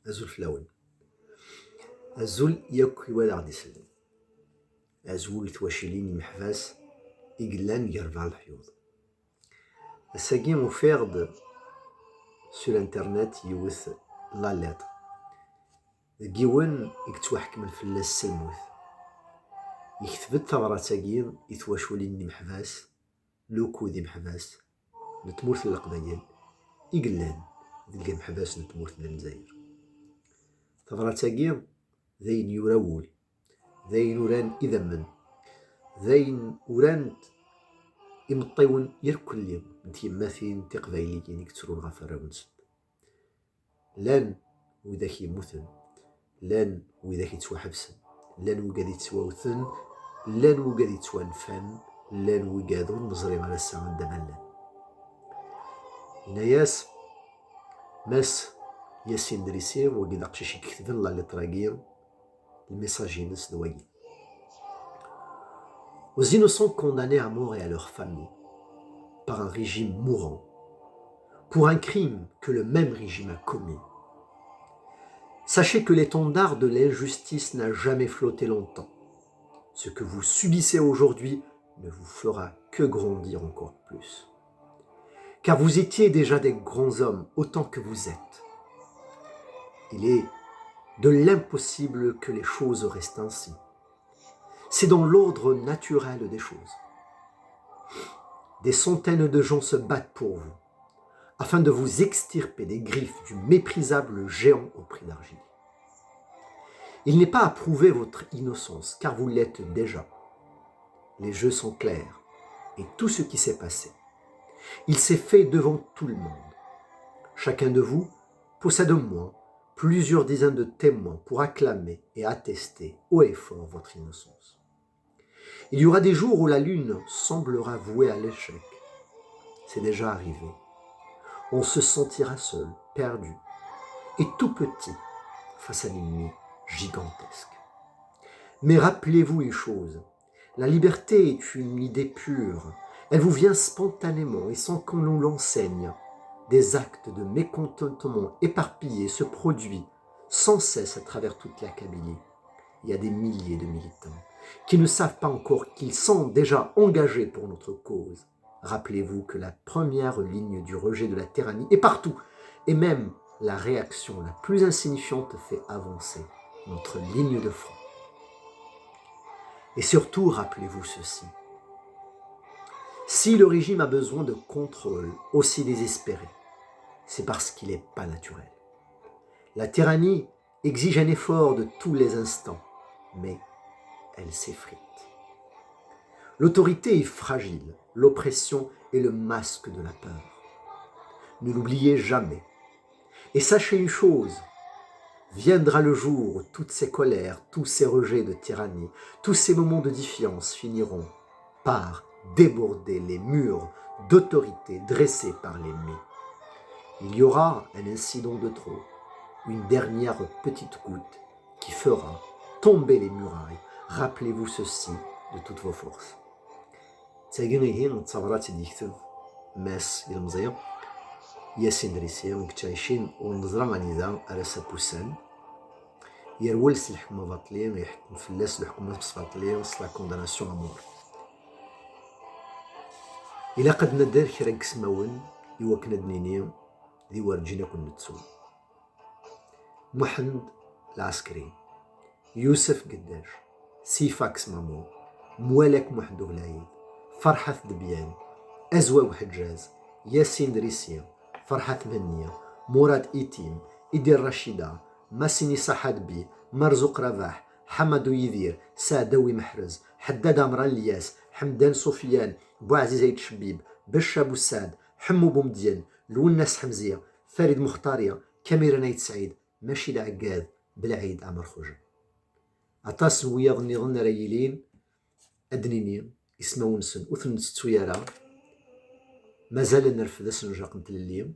azul flawen. Azul yak iwala غادي يسلم. Azul تواشيلين يمحفاس يقلان يربع الحيوض. الساقين وفيرد sur internet يوث لا ليتر. قيوان يكتوحك من فلاس السلموث. يكتبت ثغرة ساقين يتواشولين محفاس لوكو ذي محفاس نتمورث القبايل يقلان ذي محفاس نتمورث الجزائر. ثغرة ساقين ذين يراول ذين وران إذا من ذين وران يمطيون يركل اليوم انتي ماثين انتي قبايليين يكترون غفرة ونسد لان وذاك يموثن لان وذاك يتسوى حبسن لان وقاد يتسوى وثن لان وقاد يتسوى نفن لان وقادون مزريم على الساعة دمالان ناياس ماس ياسين دريسير وقيد قشيش يكتبن الله اللي تراقير الميساج ينس دوايين. Aux innocents condamnés à mort et à leurs familles par un régime mourant pour un crime que le même régime a commis. Sachez que l'étendard de l'injustice n'a jamais flotté longtemps. Ce que vous subissez aujourd'hui ne vous fera que grandir encore plus. Car vous étiez déjà des grands hommes autant que vous êtes. Il est de l'impossible que les choses restent ainsi. C'est dans l'ordre naturel des choses. Des centaines de gens se battent pour vous, afin de vous extirper des griffes du méprisable géant au prix d'argile. Il n'est pas à prouver votre innocence, car vous l'êtes déjà. Les jeux sont clairs, et tout ce qui s'est passé, il s'est fait devant tout le monde. Chacun de vous possède au moins plusieurs dizaines de témoins pour acclamer et attester haut et fort votre innocence. Il y aura des jours où la lune semblera vouée à l'échec. C'est déjà arrivé. On se sentira seul, perdu, et tout petit face à l'ennemi gigantesque. Mais rappelez-vous une chose, la liberté est une idée pure. Elle vous vient spontanément et sans qu'on l'enseigne. Des actes de mécontentement éparpillés se produisent sans cesse à travers toute la Kabylie. Il y a des milliers de militants qui ne savent pas encore qu'ils sont déjà engagés pour notre cause. Rappelez-vous que la première ligne du rejet de la tyrannie est partout, et même la réaction la plus insignifiante fait avancer notre ligne de front. Et surtout, rappelez-vous ceci. Si le régime a besoin de contrôle aussi désespéré, c'est parce qu'il n'est pas naturel. La tyrannie exige un effort de tous les instants, mais elle s'effrite. L'autorité est fragile, l'oppression est le masque de la peur. Ne l'oubliez jamais. Et sachez une chose, viendra le jour où toutes ces colères, tous ces rejets de tyrannie, tous ces moments de défiance finiront par déborder les murs d'autorité dressés par l'ennemi. Il y aura un incident de trop, une dernière petite goutte qui fera tomber les murailles. Rappelez-vous ceci de toutes vos forces. تاقيني هين تصورات ديكتب ماس المزيان ياسين دريسي ونكتعيشين ونظرة غنيزة على سابوسان يرولس الحكمة باطلين يحكم فلاس الحكمة باطلين سلا كونداناسيون امور إلا قد ندير كرا كسماون يوكنا دنيني ذي ورجينا كون نتسو محمد العسكري يوسف قداش سيفاكس مامو موالك محمد ولايد فرحة دبيان أزوا وحجاز ياسين دريسيا فرحة منية مراد إيتيم إدي الرشيدة ماسيني صحاد بي مرزوق رباح حمد يذير سادوي محرز حداد عمران الياس حمدان سفيان بوعزيز عيد شبيب بشا بوساد حمو بومديان لوناس حمزية فريد مختارية كاميرا عيد سعيد ماشي عقاد بالعيد عمر خوجة عطاس ويا ظن رايلين أدنيني اسمه نسن وثن ستويارا مازال نرفد سنجاق نتلليم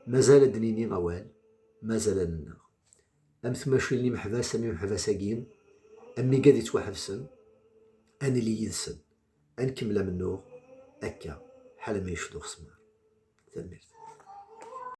مازال دنيني غوال مازال النار أمث ماشي اللي محباس أمي محباساقين أمي قاد يتوحبسن أنا اللي ينسن أنكمل منو أكا حال ما يشدو خسمار تلميرت